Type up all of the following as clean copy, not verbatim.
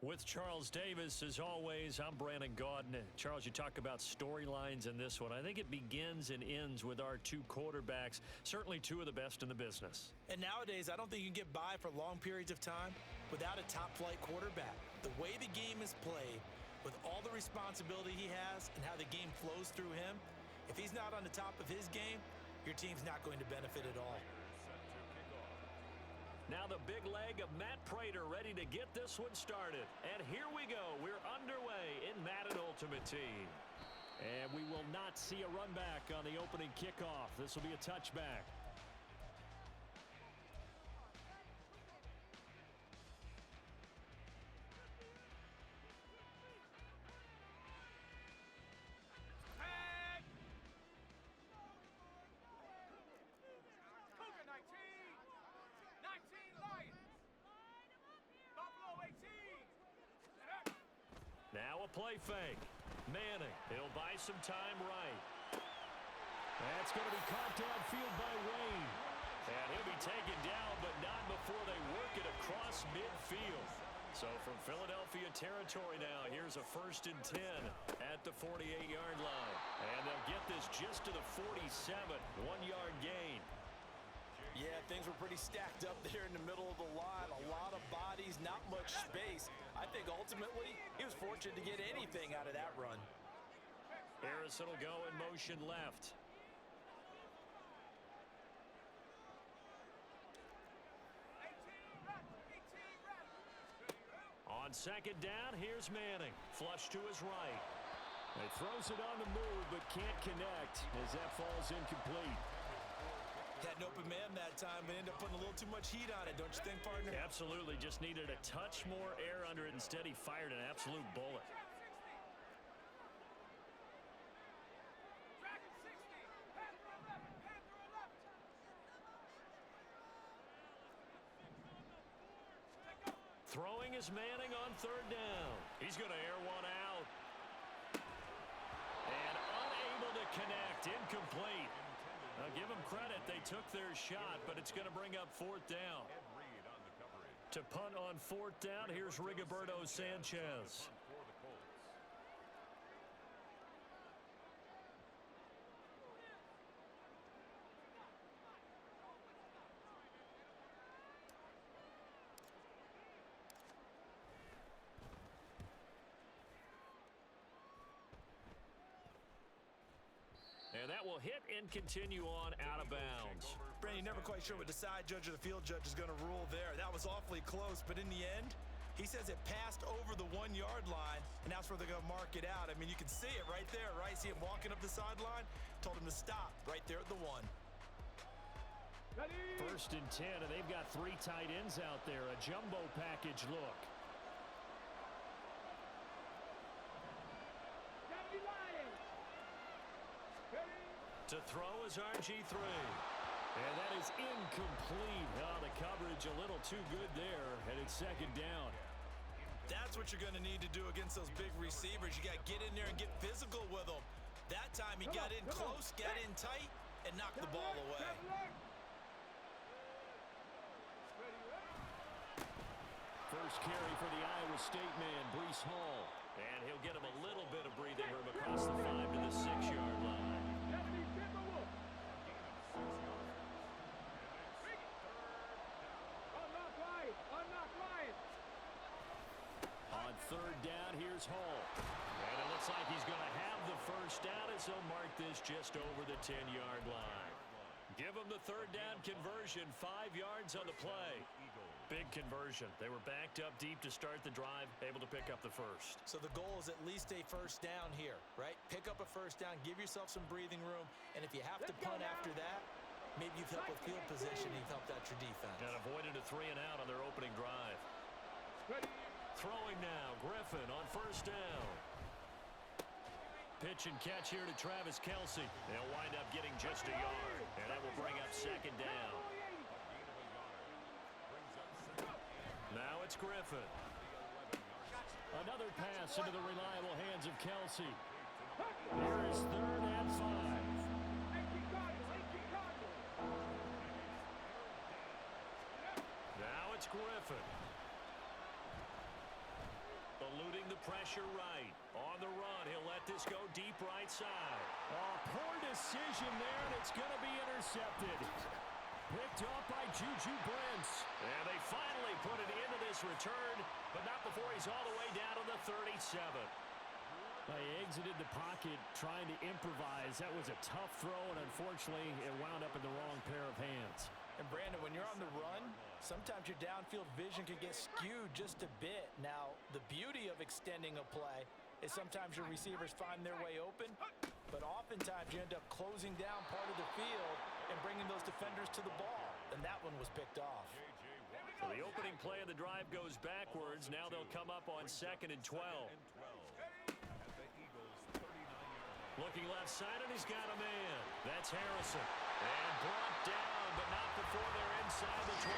With Charles Davis, as always, I'm Brandon Gaudin. Charles, you talk about storylines in this one. I think it begins and ends with our two quarterbacks, certainly two of the best in the business. And nowadays, I don't think you can get by for long periods of time without a top-flight quarterback. The way the game is played, with all the responsibility he has and how the game flows through him, if he's not on the top of his game, your team's not going to benefit at all. Now the big leg of Matt Prater ready to get this one started. And here we go. We're underway in Madden Ultimate Team. And we will not see a run back on the opening kickoff. This will be a touchback. Now a play fake. Manning, he'll buy some time right. That's going to be caught downfield by Wayne. And he'll be taken down, but not before they work it across midfield. So from Philadelphia territory now, here's a 1st and 10 at the 48-yard line. And they'll get this just to the 47, 1-yard gain. Yeah, things were pretty stacked up there in the middle of the line. A lot of bodies, not much space. I think ultimately he was fortunate to get anything out of that run. Harrison will go in motion left. On 2nd down, here's Manning. Flush to his right. He throws it on the move, but can't connect as that falls incomplete. Had an open man that time, but ended up putting a little too much heat on it, don't you think, partner? Absolutely. Just needed a touch more air under it. Instead, he fired an absolute bullet. Throwing is Manning on 3rd down. He's going to air one out. And unable to connect. Incomplete. Now, give them credit. They took their shot, but it's going to bring up 4th down. To punt on 4th down, here's Rigoberto Sanchez. And that will hit and continue on out of bounds. Brandon, never quite sure what the side judge or the field judge is going to rule there. That was awfully close, but in the end, he says it passed over the 1-yard line, and that's where they're going to mark it out. I mean, you can see it right there, right? See him walking up the sideline? Told him to stop right there at the 1. 1st and 10, and they've got 3 tight ends out there. A jumbo package look. To throw is RG3. And that is incomplete. Oh, the coverage a little too good there, and it's 2nd down. That's what you're going to need to do against those big receivers. You got to get in there and get physical with them. That time he got in close, got in tight, and knocked the ball away. First carry for the Iowa State man, Breece Hall. And he'll get him a little bit of breathing room across the 5 to the 6-yard line. On 3rd down, here's Hall. And it looks like he's going to have the 1st down as he'll mark this just over the 10-yard line. Give him the 3rd down conversion, 5 yards on the play. Big conversion. They were backed up deep to start the drive, able to pick up the 1st. So the goal is at least a 1st down here, right? Pick up a 1st down, give yourself some breathing room, and if you have to punt after that, maybe you've helped with field position, you've helped out your defense. And avoided a 3 and out on their opening drive. Throwing now, Griffin on 1st down. Pitch and catch here to Travis Kelce. They'll wind up getting just a yard, and that will bring up 2nd down. Now it's Griffin. Another pass into the reliable hands of Kelce. Here is 3rd and 5. Now it's Griffin. the pressure right. On the run, he'll let this go deep right side. Oh, poor decision there, and it's going to be intercepted. Picked up by Juju Brents. And they finally put it into this return, but not before he's all the way down to the 37. They exited the pocket trying to improvise. That was a tough throw, and unfortunately, it wound up in the wrong pair of hands. And Brandon, when you're on the run, sometimes your downfield vision can get skewed just a bit. Now, the beauty of extending a play is sometimes your receivers find their way open, but oftentimes you end up closing down part of the field and bringing those defenders to the ball. And that one was picked off. So the opening play of the drive goes backwards. Now they'll come up on 2nd and 12. Looking left side, and he's got a man. That's Harrison. And brought down, but not before they're inside the 25.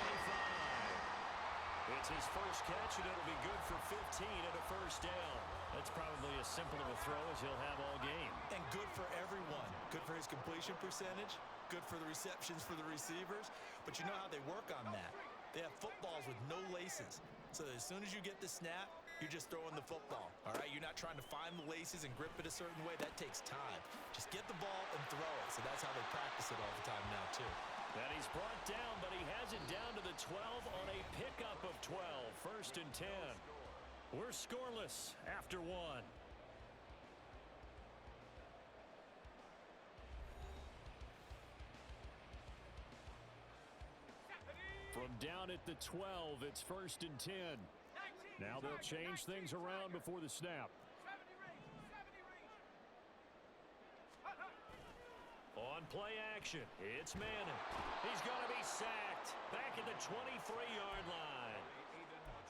It's his first catch, and it'll be good for 15 and a first down. That's probably as simple of a throw as he'll have all game. And good for everyone. Good for his completion percentage. Good for the receptions for the receivers. But you know how they work on that. They have footballs with no laces. So as soon as you get the snap, you're just throwing the football. All right, you're not trying to find the laces and grip it a certain way. That takes time. Just get the ball and throw it. So that's how they practice it all the time now, too. And he's brought down, but he has it down to the 12 on a pickup of 12. 1st and 10. We're scoreless after one. From down at the 12, it's 1st and 10. Now they'll change things around before the snap. On play action, it's Madden. He's going to be sacked back at the 23-yard line.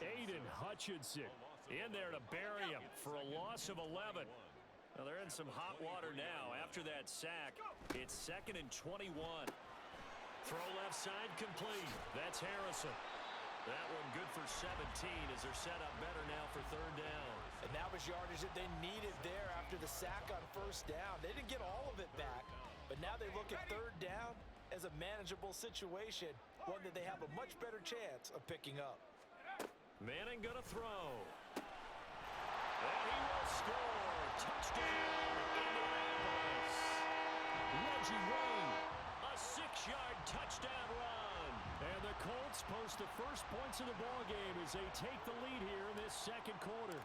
Aiden Hutchinson In there to bury him for a loss of 11. Now they're in some hot water now after that sack. It's 2nd and 21. Throw left side complete. That's Harrison. That one good for 17 as they're set up better now for 3rd down. And that was yardage that they needed there after the sack on 1st down. They didn't get all of it back, but now they look at 3rd down as a manageable situation, one that they have a much better chance of picking up. Manning gonna throw. And he will score. Touchdown, Indianapolis. Reggie Wayne. A 6-yard touchdown run. And the Colts post the first points of the ball game as they take the lead here in this 2nd quarter.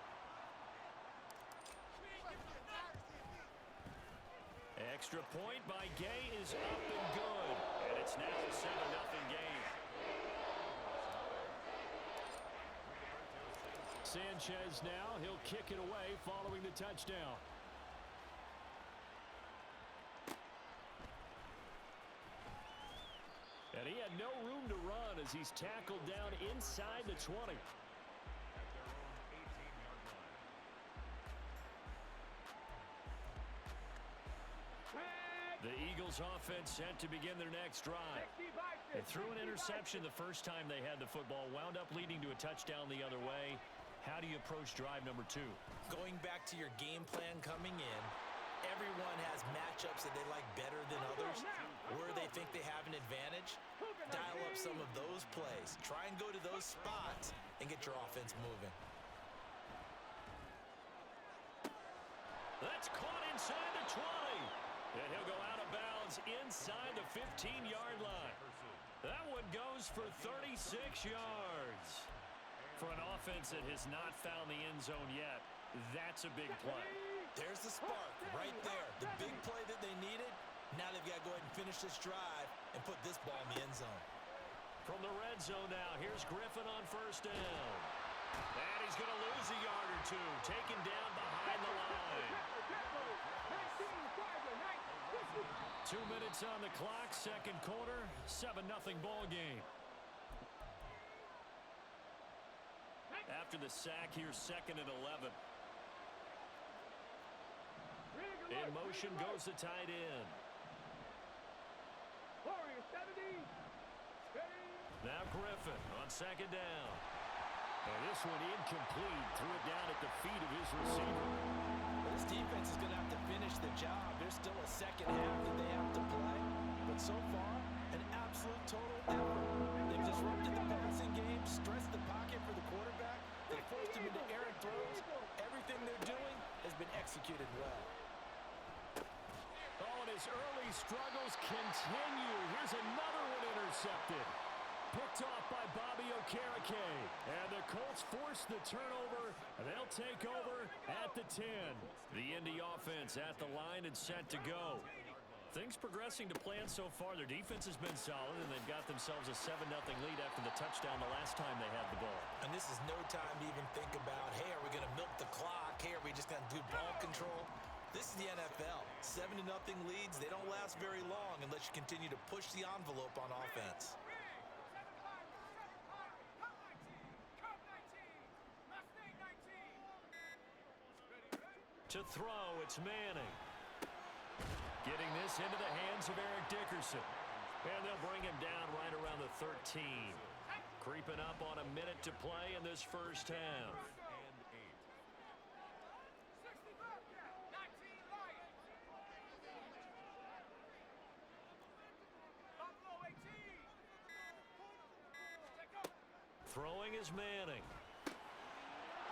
Extra point by Gay is up and good. And it's now a 7-0 game. Sanchez now, he'll kick it away following the touchdown. And he had no room to run as he's tackled down inside the 20. The Eagles offense set to begin their next drive. They threw an interception the first time they had the football, wound up leading to a touchdown the other way. How do you approach drive number 2? Going back to your game plan coming in, everyone has matchups that they like better than others, where they think they have an advantage. Dial up some of those plays. Try and go to those spots and get your offense moving. That's caught inside the 20. And he'll go out of bounds inside the 15-yard line. That one goes for 36 yards. For an offense that has not found the end zone yet, that's a big play. There's the spark right there. The big play that they needed. Now they've got to go ahead and finish this drive and put this ball in the end zone. From the red zone now, here's Griffin on 1st down. And he's going to lose a yard or two. Taken down behind the line. 2 minutes on the clock, 2nd quarter, 7-0 ball game. After the sack, here's 2nd and 11. In motion goes the tight end. Now Griffin on 2nd down. And this one incomplete. Threw it down at the feet of his receiver. This defense is going to have to finish the job. There's still a 2nd half that they have to play. But so far, an absolute total effort. They've disrupted the passing game, stressed the pocket for the quarterback. They forced him into errant throws. Every executed well. Oh, and his early struggles continue. Here's another one intercepted. Picked off by Bobby Okereke. And the Colts force the turnover, and they'll take over at the 10. The Indy offense at the line and set to go. Things progressing to plan so far. Their defense has been solid, and they've got themselves a 7-0 lead after the touchdown the last time they had the ball. And this is no time to even think about, hey, are we going to milk the clock? Hey, are we just going to do ball control? This is the NFL. 7-0 leads, they don't last very long unless you continue to push the envelope on offense. To throw, it's Manning. Getting this into the hands of Eric Dickerson. And they'll bring him down right around the 13. Creeping up on a minute to play in this first half. Throwing is Manning.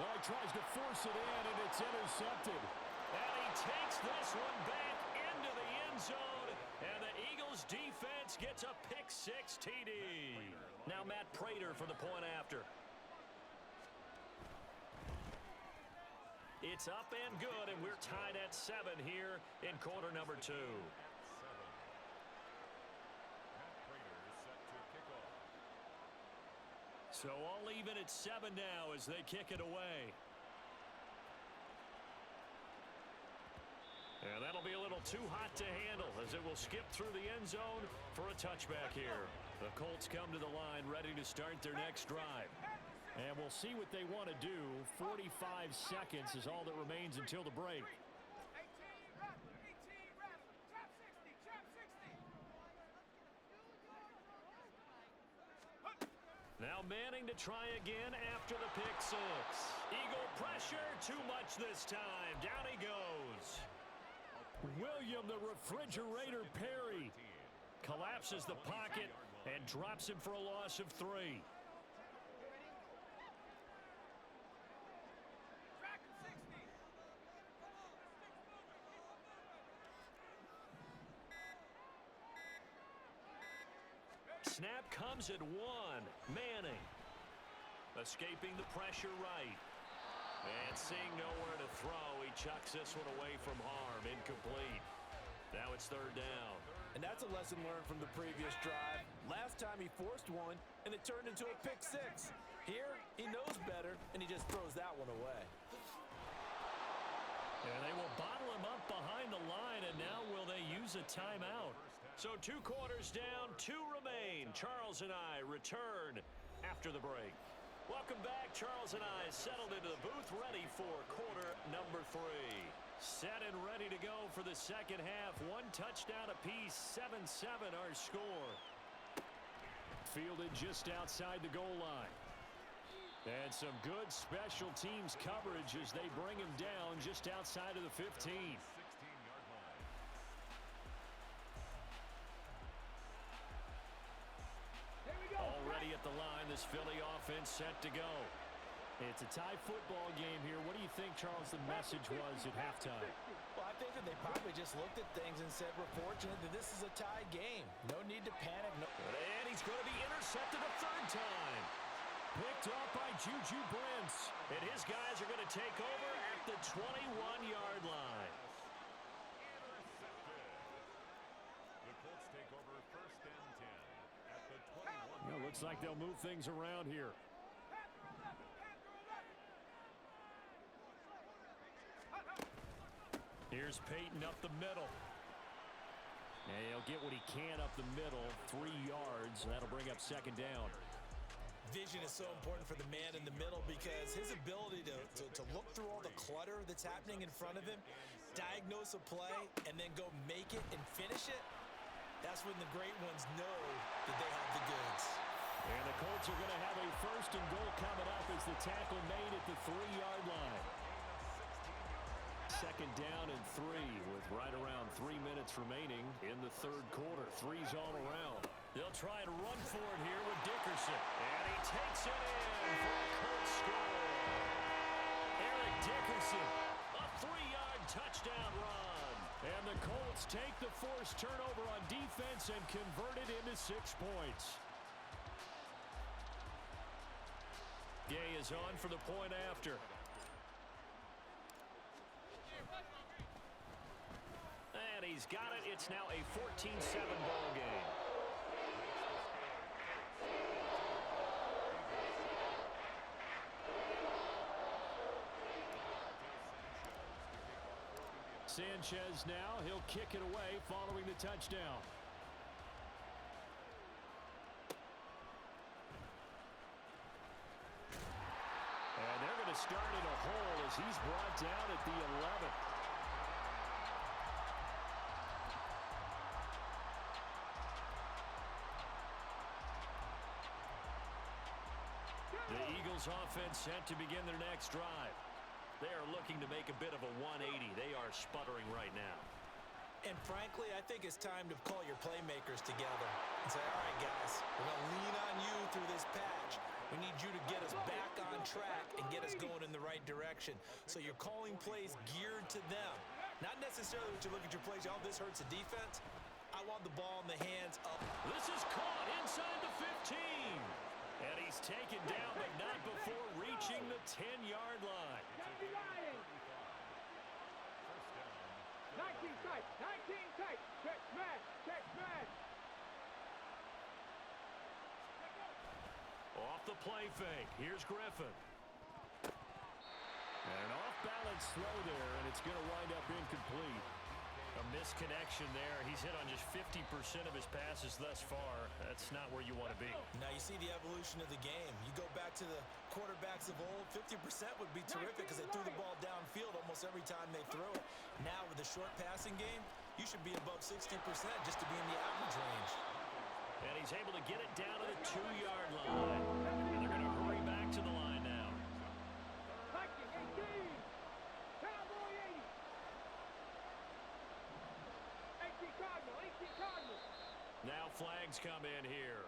Oh, he tries to force it in, and it's intercepted. And he takes this one back into the end zone. And the Eagles defense gets a pick-6 TD. Now Matt Prater for the point after. It's up and good, and we're tied at 7 here in quarter number 2. So all even at 7 now as they kick it away. And that'll be a little too hot to handle as it will skip through the end zone for a touchback here. The Colts come to the line ready to start their next drive. And we'll see what they want to do. 45 seconds is all that remains until the break. Now Manning to try again after the pick-6. Eagle pressure, too much this time. Down he goes. William the Refrigerator Perry Collapses the pocket and drops him for a loss of 3. Snap comes at 1. Manning escaping the pressure right. And seeing nowhere to throw, he chucks this one away from harm. Incomplete. Now it's 3rd down. And that's a lesson learned from the previous drive. Last time he forced one, and it turned into a pick-6. Here, he knows better, and he just throws that one away. And they will bottle him up behind the line, and now will they use a timeout? So 2 quarters down, 2 remain. Charles and I return after the break. Welcome back. Charles and I settled into the booth, ready for quarter number 3. Set and ready to go for the second half. 1 touchdown apiece, 7-7 our score. Fielded just outside the goal line. And some good special teams coverage as they bring him down just outside of the 15. Already at the line, this Philly offense set to go. It's a tie football game here. What do you think, Charles, the message was at halftime? Well, I think that they probably just looked at things and said, we're fortunate that this is a tie game. No need to panic. No. And he's going to be intercepted a 3rd time. Picked off by Juju Brents. And his guys are going to take over at the 21-yard line. The Colts take over 1st and 10 at the 21. Well, looks like they'll move things around here. Here's Peyton up the middle. And he'll get what he can up the middle, 3 yards, and that'll bring up 2nd down. Vision is so important for the man in the middle because his ability to look through all the clutter that's happening in front of him, diagnose a play, and then go make it and finish it, that's when the great ones know that they have the goods. And the Colts are going to have a 1st and goal coming up as the tackle made at the 3-yard line. 2nd down and 3 with right around 3 minutes remaining in the 3rd quarter. 3's all around. They'll try and run for it here with Dickerson. And he takes it in for a Colts score. Eric Dickerson, a 3-yard touchdown. the Colts take the forced turnover on defense and convert it into 6 points. Gay is on for the point after. And he's got it. It's now a 14-7 ball game. Sanchez now. He'll kick it away following the touchdown. And they're going to start in a hole as he's brought down at the 11. The Eagles offense set to begin their next drive. They are looking to make a bit of a 180. They are sputtering right now. And frankly, I think it's time to call your playmakers together and say, all right, guys, we're going to lean on you through this patch. We need you to get us back on track and get us going in the right direction. So you're calling plays geared to them. Not necessarily that you look at your plays, oh, this hurts the defense. I want the ball in the hands of... This is caught inside the 15. And he's taken down, but not before reaching the 10-yard line. 19 tight, 19 tight. Check man, check man. Off the play fake. Here's Griffin. And an off-balance throw there, and it's going to wind up incomplete. A misconnection there. He's hit on just 50% of his passes thus far. That's not where you want to be. Now you see the evolution of the game. You go back to the quarterbacks of old, 50% would be terrific because they threw the ball downfield almost every time they threw it. Now with the short passing game, you should be above 60% just to be in the average range. And he's able to get it down to the 2-yard line. And they're going to hurry back to the line now. Viking 18. Cowboy 80. 18 Cardinal, 18 Cardinal. Now flags come in here.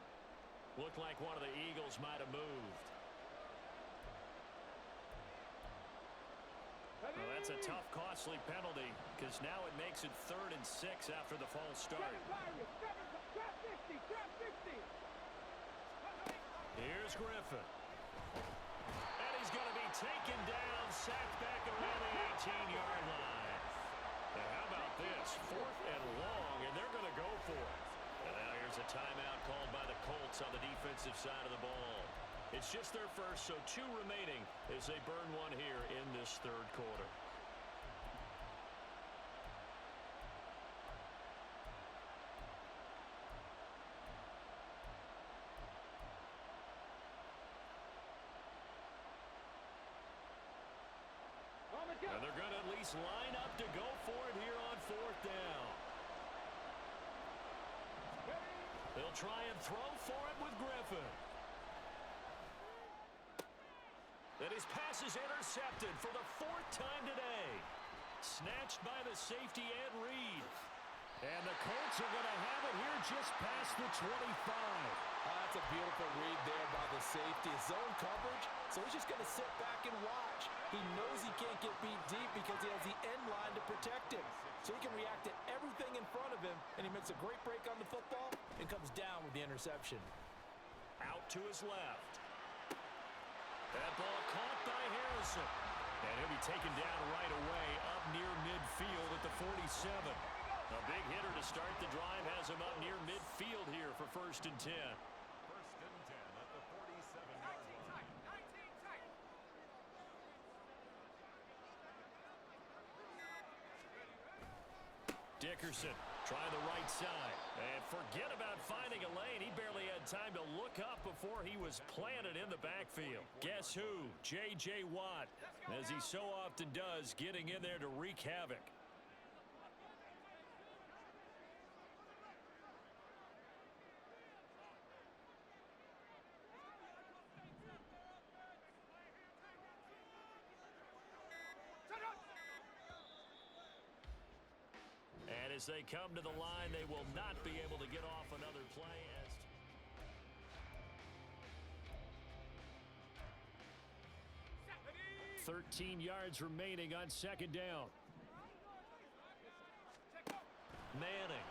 Looked like one of the Eagles might have moved. Well, that's a tough, costly penalty because now it makes it 3rd and 6 after the false start. Trap 50, trap 50. Here's Griffin. And he's going to be taken down, sacked back around the 18-yard line. Now, how about this? 4th and long, and they're going to go for it. And now here's a timeout called by the Colts on the defensive side of the ball. It's just their first, so 2 remaining as they burn one here in this 3rd quarter. And they're going to at least line up to go for it here on 4th down. They'll try and throw for it with Griffin. And his pass is intercepted for the 4th time today. Snatched by the safety Ed Reed. And the Colts are going to have it here just past the 25. That's a beautiful read there by the safety. Zone coverage, so he's just going to sit back and watch. He knows he can't get beat deep because he has the end line to protect him. So he can react to everything in front of him, and he makes a great break on the football and comes down with the interception. Out to his left. That ball caught by Harrison. And he'll be taken down right away up near midfield at the 47. A big hitter to start the drive has him up near midfield here for 1st and 10. 1st and 10 at the 47-yard line. 19 tight. Dickerson trying the right side. And forget about finding a lane. He barely had time to look up before he was planted in the backfield. Guess who? J.J. Watt, as he so often does, getting in there to wreak havoc. And as they come to the line, they will not be able to get off another play. As 13 yards remaining on 2nd down. Manning.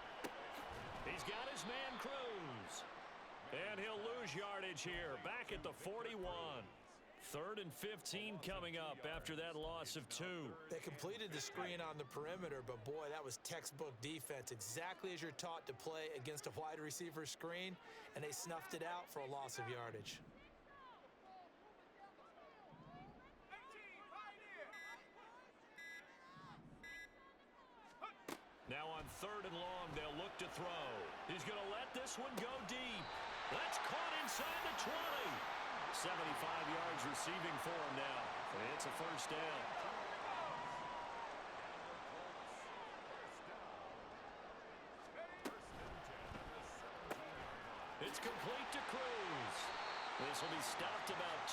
He's got his man Cruz. And he'll lose yardage here, back at the 41. 3rd and 15 coming up after that loss of 2. They completed the screen on the perimeter, but boy, that was textbook defense, exactly as you're taught to play against a wide receiver screen, and they snuffed it out for a loss of yardage. Now on 3rd and long, they'll look to throw. He's going to let this one go deep. That's caught inside the 20. 75 yards receiving for him now. It's a first down. It's complete to Cruz. This will be stopped about